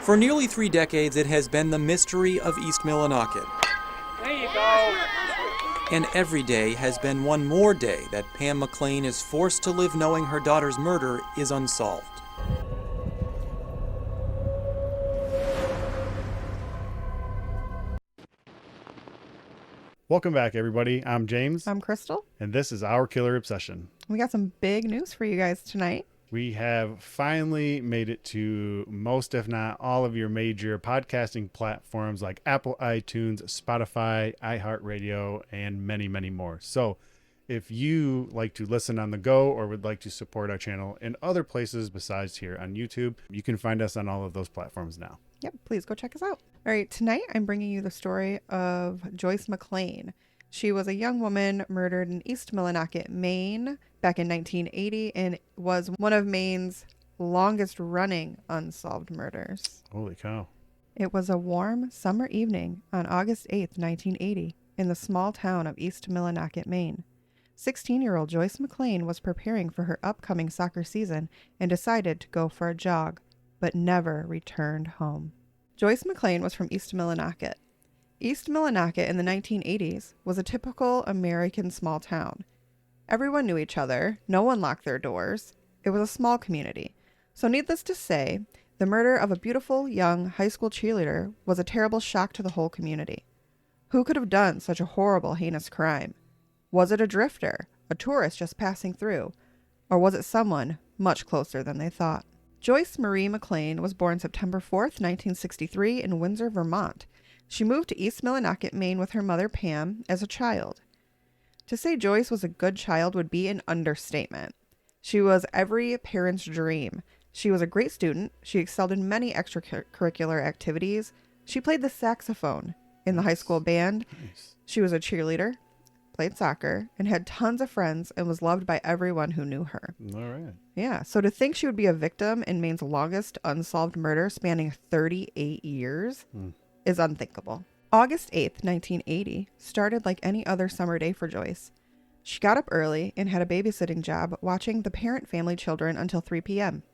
For nearly 3 decades, it has been the mystery of East Millinocket. There you go. And every day has been one more day that Pam Mclain is forced to live knowing her daughter's murder is unsolved. Welcome back, everybody. I'm James. I'm Crystal. And this is Our Killer Obsession. We got some big news for you guys tonight. We have finally made it to most, if not all, of your major podcasting platforms like Apple, iTunes, Spotify, iHeartRadio, and many, many more. So if you like to listen on the go or would like to support our channel in other places besides here on YouTube, you can find us on all of those platforms now. Yep, please go check us out. All right, tonight I'm bringing you the story of Joyce Mclain. She was a young woman murdered in East Millinocket, Maine, back in 1980, and was one of Maine's longest running unsolved murders. Holy cow. It was a warm summer evening on August 8th, 1980, in the small town of East Millinocket, Maine. 16-year-old Joyce Mclain was preparing for her upcoming soccer season and decided to go for a jog, but never returned home. Joyce Mclain was from East Millinocket. East Millinocket in the 1980s was a typical American small town. Everyone knew each other. No one locked their doors. It was a small community. So needless to say, the murder of a beautiful young high school cheerleader was a terrible shock to the whole community. Who could have done such a horrible, heinous crime? Was it a drifter, a tourist just passing through, or was it someone much closer than they thought? Joyce Marie Mclain was born September 4th, 1963 in Windsor, Vermont. She moved to East Millinocket, Maine with her mother, Pam, as a child. To say Joyce was a good child would be an understatement. She was every parent's dream. She was a great student. She excelled in many extracurricular activities. She played the saxophone in the high school band. Nice. She was a cheerleader, played soccer, and had tons of friends and was loved by everyone who knew her. All right. Yeah, so to think she would be a victim in Maine's longest unsolved murder spanning 38 years is unthinkable. August 8th, 1980 started like any other summer day for Joyce. She got up early and had a babysitting job watching the parent-family children until 3 p.m.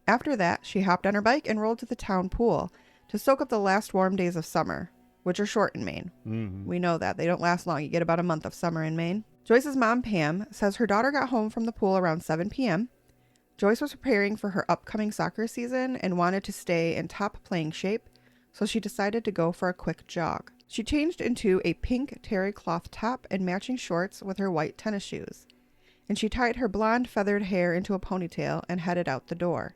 After that, she hopped on her bike and rolled to the town pool to soak up the last warm days of summer, which are short in Maine. Mm-hmm. We know that. They don't last long. You get about a month of summer in Maine. Joyce's mom, Pam, says her daughter got home from the pool around 7 p.m. Joyce was preparing for her upcoming soccer season and wanted to stay in top playing shape, so she decided to go for a quick jog. She changed into a pink terry cloth top and matching shorts with her white tennis shoes, and she tied her blonde feathered hair into a ponytail and headed out the door.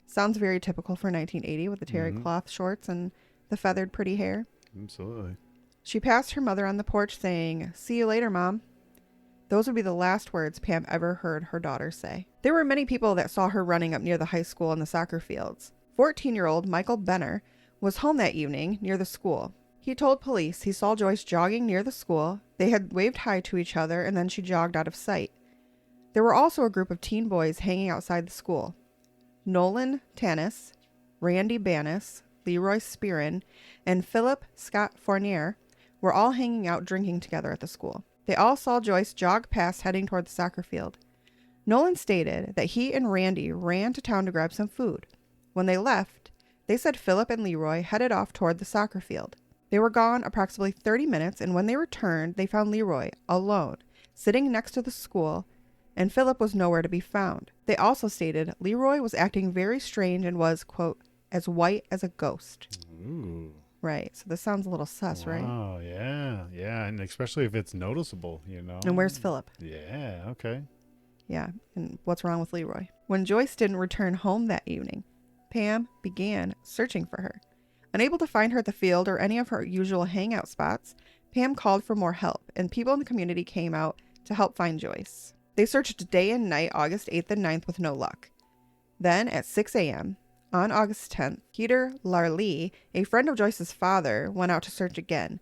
Sounds very typical for 1980 with the terry cloth shorts and the feathered pretty hair. Absolutely. She passed her mother on the porch saying, "See you later, Mom." Those would be the last words Pam ever heard her daughter say. There were many people that saw her running up near the high school and the soccer fields. 14-year-old Michael Benner was home that evening near the school. He told police he saw Joyce jogging near the school. They had waved hi to each other, and then she jogged out of sight. There were also a group of teen boys hanging outside the school. Nolan Tanis, Randy Banis, Leroy Spearin, and Philip Scott Fournier were all hanging out drinking together at the school. They all saw Joyce jog past heading toward the soccer field. Nolan stated that he and Randy ran to town to grab some food. When they left, they said Philip and Leroy headed off toward the soccer field. They were gone approximately 30 minutes, and when they returned, they found Leroy alone, sitting next to the school, and Philip was nowhere to be found. They also stated Leroy was acting very strange and was, quote, as white as a ghost. Ooh. Right, so this sounds a little sus, right? Oh, yeah. Yeah, and especially if it's noticeable, you know. And where's Philip? Yeah, okay. Yeah, and what's wrong with Leroy? When Joyce didn't return home that evening, Pam began searching for her. Unable to find her at the field or any of her usual hangout spots, Pam called for more help, and people in the community came out to help find Joyce. They searched day and night August 8th and 9th with no luck. Then, at 6 a.m., on August 10th, Peter Larlee, a friend of Joyce's father, went out to search again.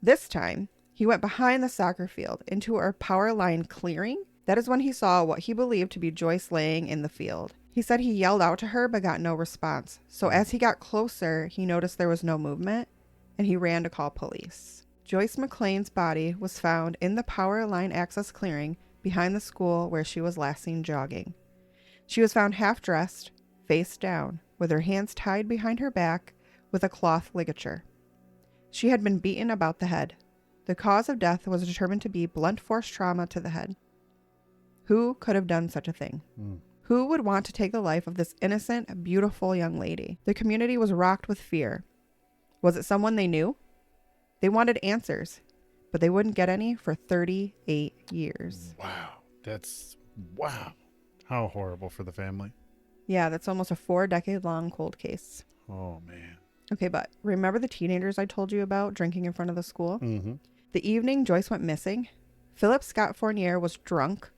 This time, he went behind the soccer field into a power line clearing. That is when he saw what he believed to be Joyce laying in the field. He said he yelled out to her but got no response. So as he got closer, he noticed there was no movement, and he ran to call police. Joyce Mclain's body was found in the power line access clearing behind the school where she was last seen jogging. She was found half-dressed, face down, with her hands tied behind her back with a cloth ligature. She had been beaten about the head. The cause of death was determined to be blunt force trauma to the head. Who could have done such a thing? Who would want to take the life of this innocent, beautiful young lady? The community was rocked with fear. Was it someone they knew? They wanted answers, but they wouldn't get any for 38 years. Wow. How horrible for the family. Yeah, that's almost a 4-decade-long cold case. Oh, man. Okay, but remember the teenagers I told you about drinking in front of the school? Mm-hmm. The evening Joyce went missing, Philip Scott Fournier was drunk,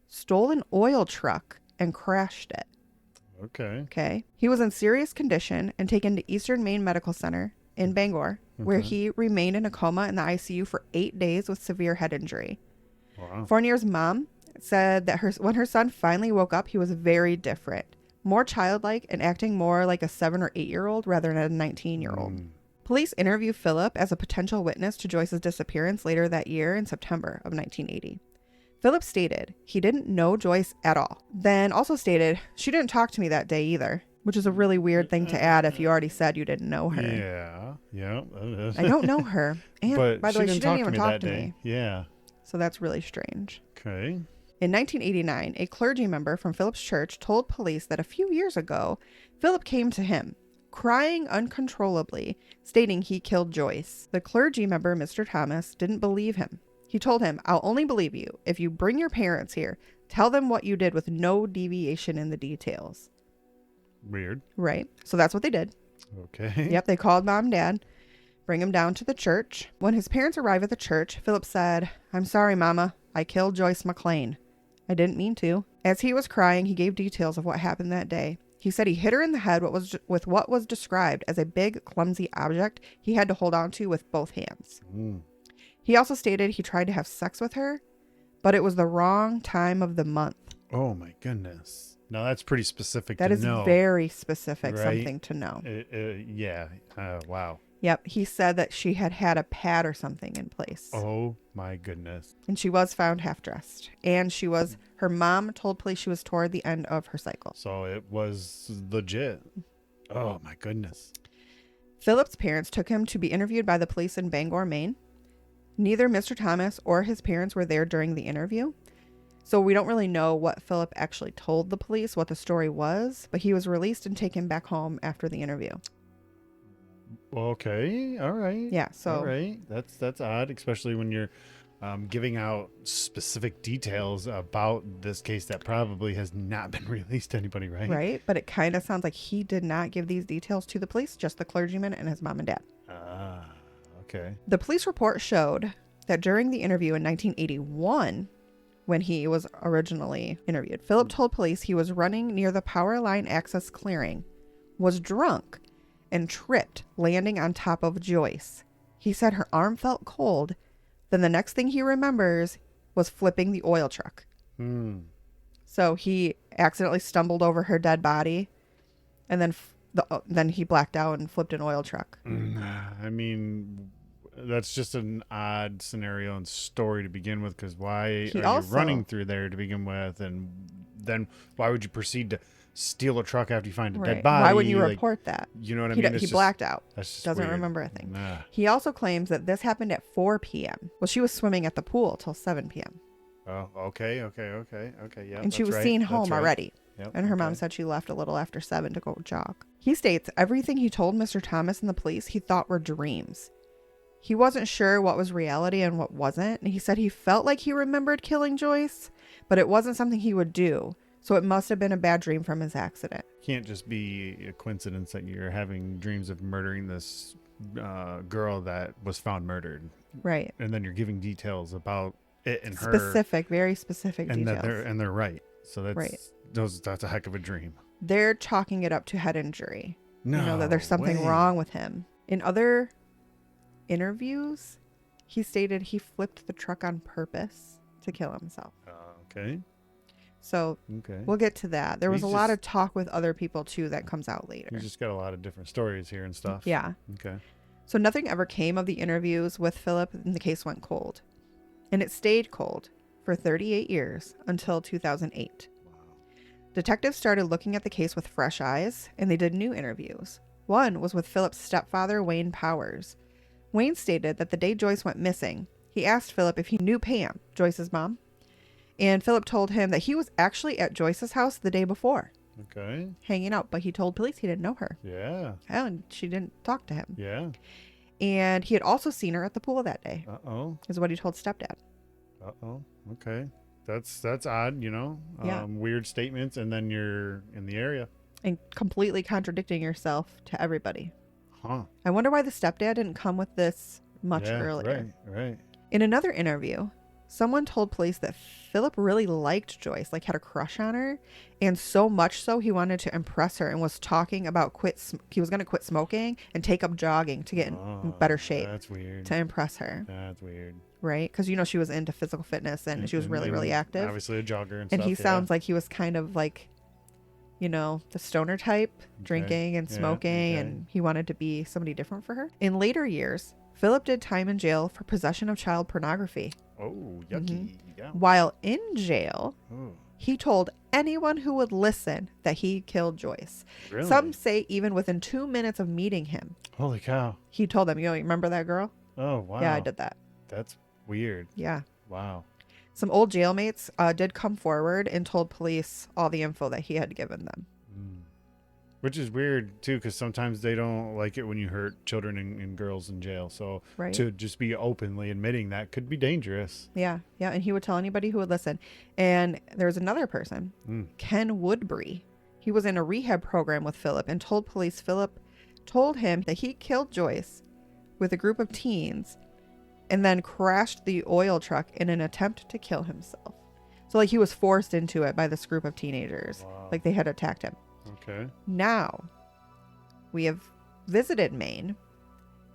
stole an oil truck, and crashed it. Okay. He was in serious condition and taken to Eastern Maine Medical Center in Bangor, where he remained in a coma in the ICU for 8 days with severe head injury. Wow. Fournier's mom said that when her son finally woke up, he was very different, more childlike and acting more like a 7 or 8-year-old rather than a 19-year-old. Police interviewed Philip as a potential witness to Joyce's disappearance later that year in September of 1980. Philip stated he didn't know Joyce at all, then also stated she didn't talk to me that day either, which is a really weird thing to add if you already said you didn't know her. Yeah. I don't know her. And but by the way, she didn't even talk to day. me. Yeah. So that's really strange. Okay. In 1989, a clergy member from Philip's church told police that a few years ago, Philip came to him, crying uncontrollably, stating he killed Joyce. The clergy member, Mr. Thomas, didn't believe him. He told him, "I'll only believe you if you bring your parents here, tell them what you did with no deviation in the details." Weird. Right. So that's what they did. Okay. Yep. They called mom and dad, bring him down to the church. When his parents arrived at the church, Philip said, "I'm sorry, Mama. I killed Joyce Mclain. I didn't mean to." As he was crying, he gave details of what happened that day. He said he hit her in the head with what was described as a big, clumsy object he had to hold on to with both hands. He also stated he tried to have sex with her, but it was the wrong time of the month. Oh, my goodness. No, that's pretty specific That to is know. very specific, Right? something to know. Yeah. Wow. Yep. He said that she had a pad or something in place. Oh, my goodness. And she was found half-dressed. And her mom told police she was toward the end of her cycle. So it was legit. Oh, my goodness. Philip's parents took him to be interviewed by the police in Bangor, Maine. Neither Mr. Thomas or his parents were there during the interview. So we don't really know what Philip actually told the police, what the story was, but he was released and taken back home after the interview. Okay. All right. Yeah. So all right. That's odd, especially when you're giving out specific details about this case that probably has not been released to anybody, right? Right. But it kind of sounds like he did not give these details to the police, just the clergyman and his mom and dad. Okay. The police report showed that during the interview in 1981, when he was originally interviewed, Philip told police he was running near the power line access clearing, was drunk, and tripped, landing on top of Joyce. He said her arm felt cold. Then the next thing he remembers was flipping the oil truck. So he accidentally stumbled over her dead body, and then he blacked out and flipped an oil truck. I mean, that's just an odd scenario and story to begin with, because why are you running through there to begin with? And then why would you proceed to steal a truck after you find a dead body? Why wouldn't you report that? You know what I mean? He blacked out. That's just doesn't weird. remember a thing. Nah. He also claims that this happened at 4 p.m. Well, she was swimming at the pool till 7 p.m. Oh, okay. Yeah. And she was seen home already. Yep, and her mom said she left a little after 7 to go jog. He states everything he told Mr. Thomas and the police he thought were dreams. He wasn't sure what was reality and what wasn't. And he said he felt like he remembered killing Joyce, but it wasn't something he would do. So it must have been a bad dream from his accident. Can't just be a coincidence that you're having dreams of murdering this girl that was found murdered. Right. And then you're giving details about it and her. Specific, very specific and details. They're right. So that's right. That's a heck of a dream. They're chalking it up to head injury. No, that there's something way. wrong with him. In other interviews, he stated he flipped the truck on purpose to kill himself. Okay. So we'll get to that. There was a lot of talk with other people too that comes out later. You just got a lot of different stories here and stuff. Yeah. Okay. So nothing ever came of the interviews with Philip, and the case went cold. And it stayed cold for 38 years until 2008. Wow. Detectives started looking at the case with fresh eyes, and they did new interviews. One was with Philip's stepfather, Wayne Powers. Wayne stated that the day Joyce went missing, he asked Philip if he knew Pam, Joyce's mom, and Philip told him that he was actually at Joyce's house the day before, Okay. hanging out, but he told police he didn't know her. Yeah. And she didn't talk to him. Yeah. And he had also seen her at the pool that day, Uh-oh. is what he told stepdad. Uh-oh. Okay. That's odd, you know? Yeah. Weird statements, and then you're in the area. And completely contradicting yourself to everybody. Huh. I wonder why the stepdad didn't come with this much earlier. Right. In another interview, someone told police that Philip really liked Joyce, like had a crush on her, and so much so he wanted to impress her and was talking about he was going to quit smoking and take up jogging to get in better shape That's weird. to impress her, That's weird. right? Because, you know, she was into physical fitness and she was really, really active. Obviously a jogger and And stuff. he sounds like he was kind of like, you know, the stoner type, drinking and Yeah, smoking, okay. and he wanted to be somebody different for her. In later years, Philip did time in jail for possession of child pornography. Oh, yucky. Yeah. While in jail, Oh, he told anyone who would listen that he killed Joyce. really? Some say even within 2 minutes of meeting him, Holy cow. he told them, you remember that girl? Oh, wow. Yeah, I did that. That's weird. Yeah. Wow. Some old jailmates did come forward and told police all the info that he had given them. Which is weird, too, because sometimes they don't like it when you hurt children and girls in jail. So Right. to just be openly admitting that could be dangerous. Yeah. And he would tell anybody who would listen. And there was another person, Ken Woodbury. He was in a rehab program with Philip and told police Philip told him that he killed Joyce with a group of teens and then crashed the oil truck in an attempt to kill himself. So, like, he was forced into it by this group of teenagers. Wow. Like, they had attacked him. Okay. Now, we have visited Maine,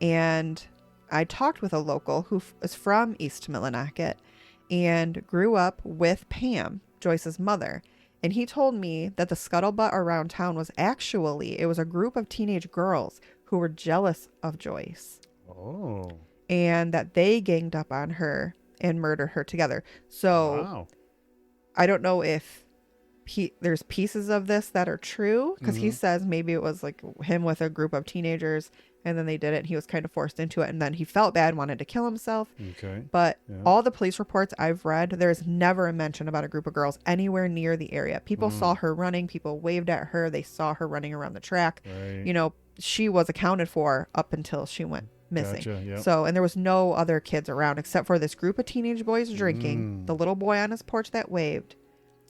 and I talked with a local who is from East Millinocket and grew up with Pam, Joyce's mother. And he told me that the scuttlebutt around town was it was a group of teenage girls who were jealous of Joyce Oh. and that they ganged up on her and murdered her together. So Wow. I don't know if there's pieces of this that are true, because he says maybe it was like him with a group of teenagers and then they did it and he was kind of forced into it and then he felt bad, wanted to kill himself. Okay. But Yeah. all the police reports I've read, there's never a mention about a group of girls anywhere near the area. People saw her running, people waved at her, they saw her running around the track. Right. You know, she was accounted for up until she went missing. Gotcha, yep. So, and there was no other kids around except for this group of teenage boys drinking, the little boy on his porch that waved,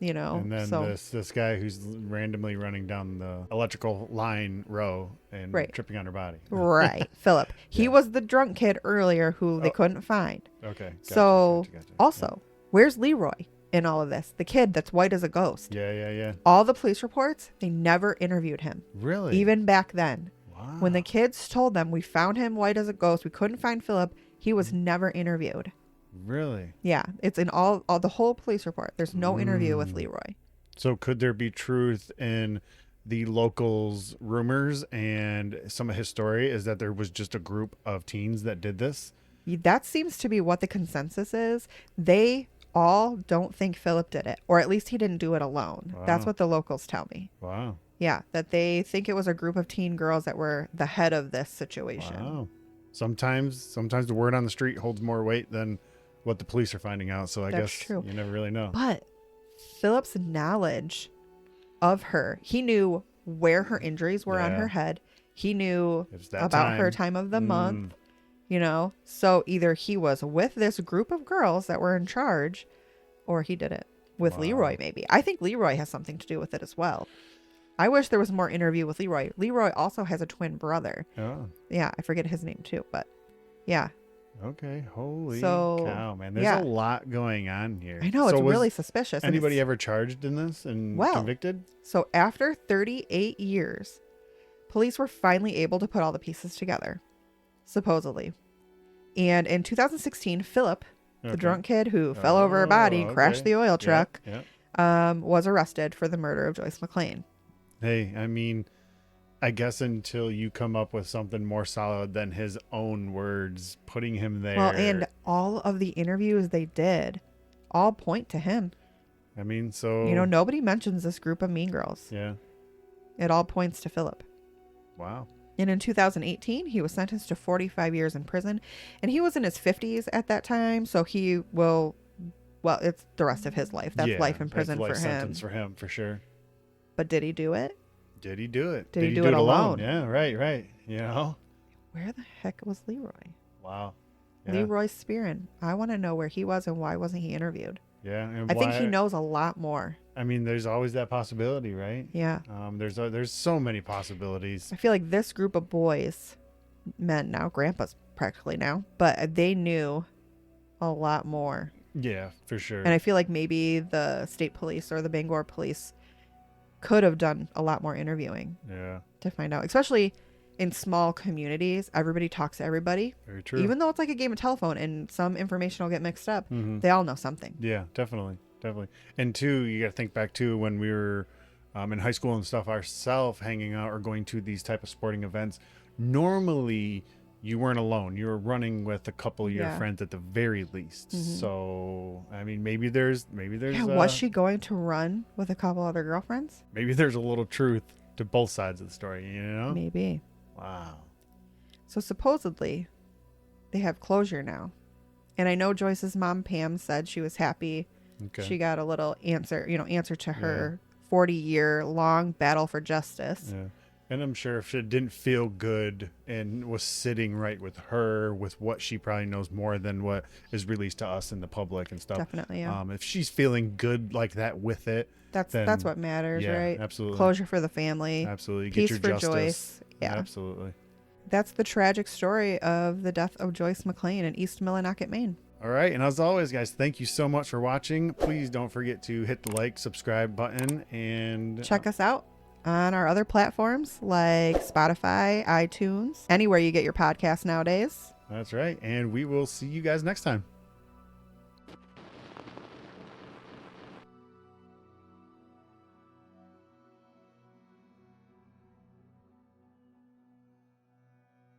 you know. And then so this guy who's randomly running down the electrical line row and Right. tripping on her body. right, Philip. He was the drunk kid earlier who they couldn't find. Okay. Gotcha, So, gotcha. also, where's Leroy in all of this? The kid that's white as a ghost. Yeah. All the police reports, they never interviewed him. Really? Even back then. Wow. When the kids told them we found him white as a ghost, we couldn't find Philip, he was never interviewed. Really? Yeah, it's in all the whole police report. There's no interview with Leroy. So could there be truth in the locals' rumors and some of his story is that there was just a group of teens that did this? That seems to be what the consensus is. They all don't think Philip did it, or at least he didn't do it alone. That's Wow. what the locals tell me. Wow. Yeah, that they think it was a group of teen girls that were the head of this situation. Wow. Sometimes the word on the street holds more weight than what the police are finding out. So I That's guess true. you never really know. But Philip's knowledge of her, he knew where her injuries were on Yeah. her head. He knew It's that about her time. time of the month, you know. So either he was with this group of girls that were in charge, or he did it with Wow. Leroy, maybe. I think Leroy has something to do with it as well. I wish there was more interview with Leroy. Leroy also has a twin brother. Oh, Yeah, I forget his name too, but yeah. okay. Holy So, cow, man. There's yeah. a lot going on here. I know, So it's was really suspicious. and Anybody it's- ever charged in this and Well, convicted? So after 38 years, police were finally able to put all the pieces together, supposedly. And in 2016, Philip, the Okay. drunk kid who fell over a body and crashed okay. the oil Yep, truck, yep. was arrested for the murder of Joyce Mclain. Hey, I mean, I guess until you come up with something more solid than his own words, putting him there. Well, and all of the interviews they did all point to him. I mean, so... Nobody mentions this group of mean girls. Yeah. It all points to Philip. Wow. And in 2018, he was sentenced to 45 years in prison. And he was in his 50s at that time, so he will... Well, it's the rest of his life. That's life in prison life for him. Sentence for him, for sure. But did he do it? Did he do it? Did he do it alone? Yeah, right. Where the heck was Leroy? Wow. Yeah. Leroy Spearin. I want to know where he was and why wasn't he interviewed? Yeah. And I think he knows a lot more. I mean, there's always that possibility, right? Yeah. There's so many possibilities. I feel like this group of boys, men now, grandpas practically now, but they knew a lot more. Yeah, for sure. And I feel like maybe the state police or the Bangor police could have done a lot more interviewing. Yeah. To find out, especially in small communities, everybody talks to everybody. Very true. Even though it's like a game of telephone and some information will get mixed up, they all know something. Yeah, definitely. And two, you got to think back to when we were in high school and stuff ourselves, hanging out or going to these type of sporting events. Normally, you weren't alone. You were running with a couple of your friends at the very least. So, I mean, maybe there's. Yeah, was she going to run with a couple other girlfriends? Maybe there's a little truth to both sides of the story. Maybe. Wow. So supposedly, they have closure now, and I know Joyce's mom Pam said she was happy. Okay. She got a little answer to her 40-year long battle for justice. Yeah. And I'm sure if it didn't feel good and was sitting right with her, with what she probably knows more than what is released to us in the public and stuff. Definitely, yeah. If she's feeling good like that with it, that's what matters, yeah, right? Absolutely. Closure for the family. Absolutely. Peace Get your for justice. Joyce. Yeah. Absolutely. That's the tragic story of the death of Joyce Mclain in East Millinocket, Maine. All right. And as always, guys, thank you so much for watching. Please don't forget to hit the like, subscribe button, and check us out on our other platforms like Spotify, iTunes, anywhere you get your podcasts nowadays. That's right. And we will see you guys next time.